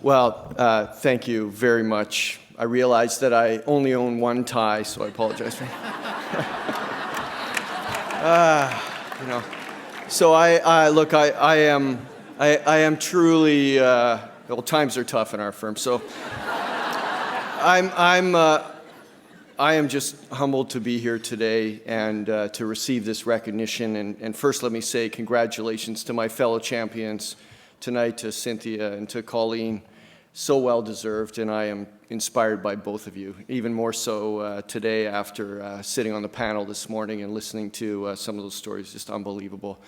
Well, thank you very much. I realize that I only own one tie, so I apologize for So I am truly, well, times are tough in our firm, so I am just humbled to be here today and to receive this recognition. And first, let me say congratulations to my fellow champions tonight, to Cynthia and to Colleen. So well deserved, and I am inspired by both of you, even more so today after sitting on the panel this morning and listening to some of those stories. Just unbelievable.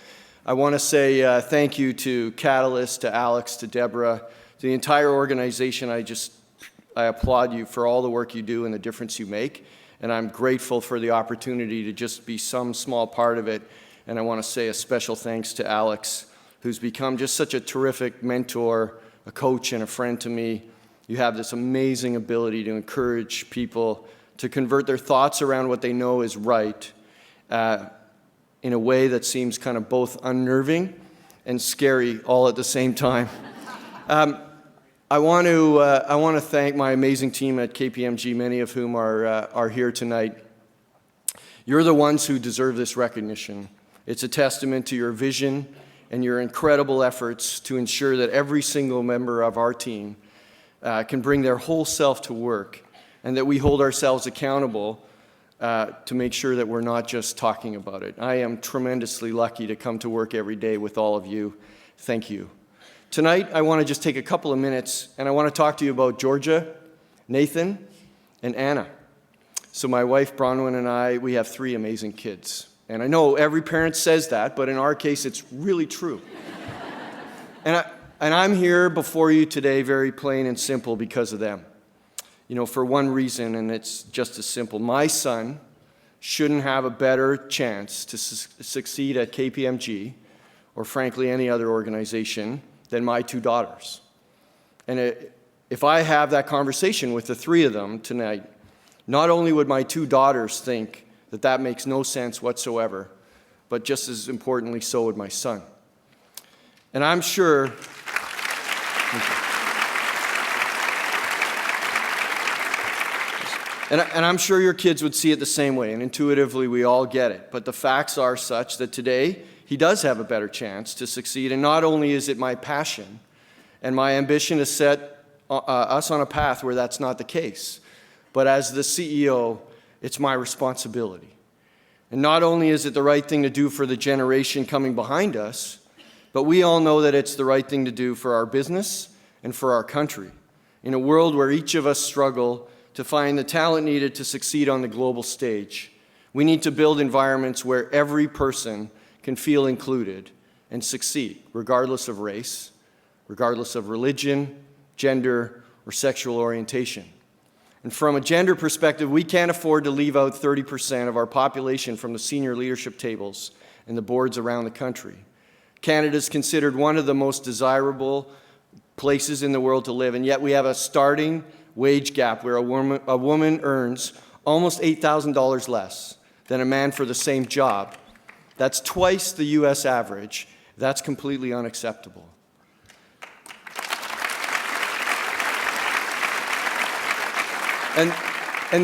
I want to say thank you to Catalyst, to Alex, to Deborah, to the entire organization. I applaud you for all the work you do and the difference you make, and I'm grateful for the opportunity to just be some small part of it. And I want to say a special thanks to Alex, who's become just such a terrific mentor, a coach, and a friend to me. You have this amazing ability to encourage people to convert their thoughts around what they know is right in a way that seems kind of both unnerving and scary all at the same time. I want to thank my amazing team at KPMG, many of whom are here tonight. You're the ones who deserve this recognition. It's a testament to your vision and your incredible efforts to ensure that every single member of our team can bring their whole self to work, and that we hold ourselves accountable to make sure that we're not just talking about it. I am tremendously lucky to come to work every day with all of you. Thank you. Tonight, I want to just take a couple of minutes, and I want to talk to you about Georgia, Nathan, and Anna. So my wife, Bronwyn, and I, we have 3 amazing kids. And I know every parent says that, but in our case, it's really true. And I'm here before you today very plain and simple because of them. You know, for one reason, and it's just as simple. My son shouldn't have a better chance to succeed at KPMG, or frankly any other organization, than my 2 daughters. And if I have that conversation with the 3 of them tonight, not only would my 2 daughters think that makes no sense whatsoever, but just as importantly, so would my son. And I'm sure, and I'm sure your kids would see it the same way, and intuitively we all get it. But the facts are such that today, he does have a better chance to succeed. And not only is it my passion and my ambition to set us on a path where that's not the case, but as the CEO, it's my responsibility. And not only is it the right thing to do for the generation coming behind us, but we all know that it's the right thing to do for our business and for our country. In a world where each of us struggle to find the talent needed to succeed on the global stage, we need to build environments where every person can feel included and succeed, regardless of race, regardless of religion, gender, or sexual orientation. And from a gender perspective, we can't afford to leave out 30% of our population from the senior leadership tables and the boards around the country. Canada is considered one of the most desirable places in the world to live, and yet we have a starting wage gap where a woman earns almost $8,000 less than a man for the same job. That's twice the U.S. average. That's completely unacceptable. And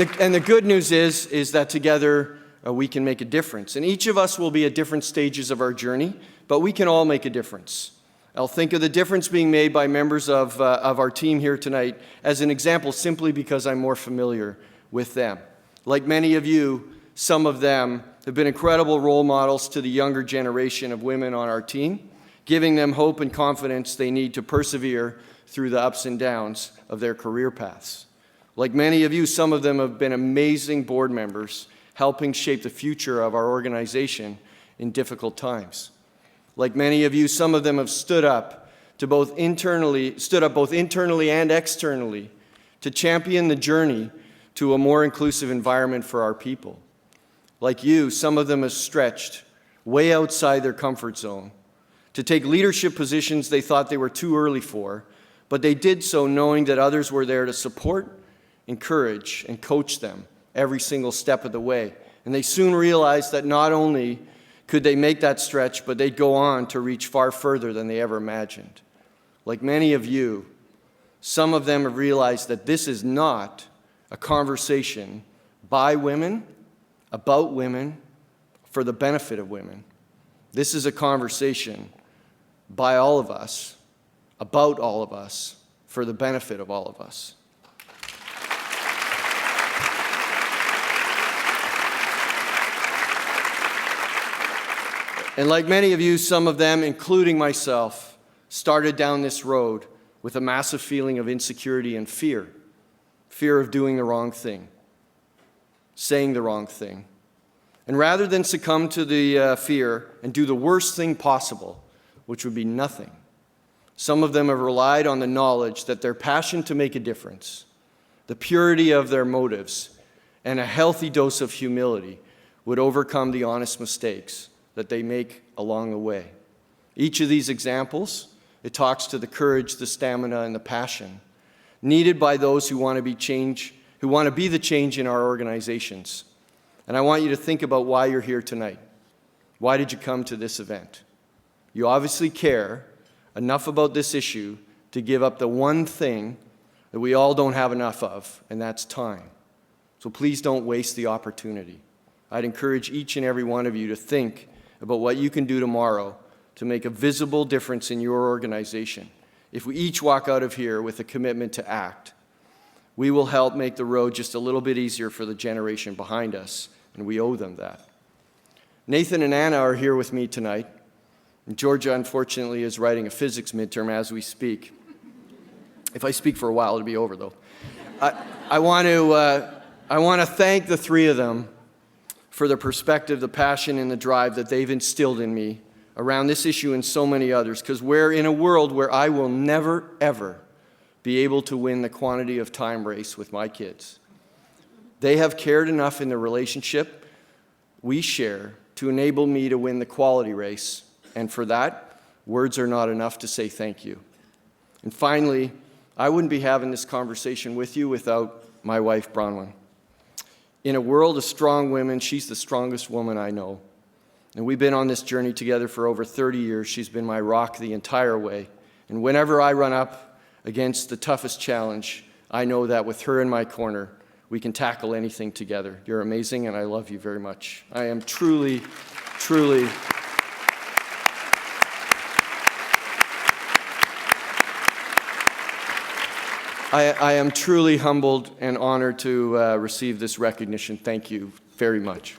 the good news is that together we can make a difference. And each of us will be at different stages of our journey, but we can all make a difference. I'll think of the difference being made by members of our team here tonight as an example simply because I'm more familiar with them. Like many of you, some of them have been incredible role models to the younger generation of women on our team, giving them hope and confidence they need to persevere through the ups and downs of their career paths. Like many of you, some of them have been amazing board members, helping shape the future of our organization in difficult times. Like many of you, some of them have stood up both internally and externally to champion the journey to a more inclusive environment for our people. Like you, some of them have stretched way outside their comfort zone to take leadership positions they thought they were too early for, but they did so knowing that others were there to support, encourage, and coach them every single step of the way. And they soon realized that not only could they make that stretch, but they'd go on to reach far further than they ever imagined. Like many of you, Some of them have realized that this is not a conversation by women, about women, for the benefit of women. This is a conversation by all of us, about all of us, for the benefit of all of us. And like many of you, some of them, including myself, started down this road with a massive feeling of insecurity and fear. Fear of doing the wrong thing, saying the wrong thing. And rather than succumb to the fear and do the worst thing possible, which would be nothing, some of them have relied on the knowledge that their passion to make a difference, the purity of their motives, and a healthy dose of humility would overcome the honest mistakes that they make along the way. Each of these examples, it talks to the courage, the stamina, and the passion needed by those who want to be the change in our organizations. And I want you to think about why you're here tonight. Why did you come to this event? You obviously care enough about this issue to give up the one thing that we all don't have enough of, and that's time. So please don't waste the opportunity. I'd encourage each and every one of you to think about what you can do tomorrow to make a visible difference in your organization. If we each walk out of here with a commitment to act, we will help make the road just a little bit easier for the generation behind us, and we owe them that. Nathan and Anna are here with me tonight, and Georgia, unfortunately, is writing a physics midterm as we speak. If I speak for a while, it'll be over, though. I want to thank the three of them for the perspective, the passion, and the drive that they've instilled in me around this issue and so many others, because we're in a world where I will never, ever be able to win the quantity of time race with my kids. They have cared enough in the relationship we share to enable me to win the quality race, and for that, words are not enough to say thank you. And finally, I wouldn't be having this conversation with you without my wife, Bronwyn. In a world of strong women, she's the strongest woman I know. And we've been on this journey together for over 30 years. She's been my rock the entire way. And whenever I run up against the toughest challenge, I know that with her in my corner, we can tackle anything together. You're amazing, and I love you very much. I am truly, truly... I am truly humbled and honored to receive this recognition. Thank you very much.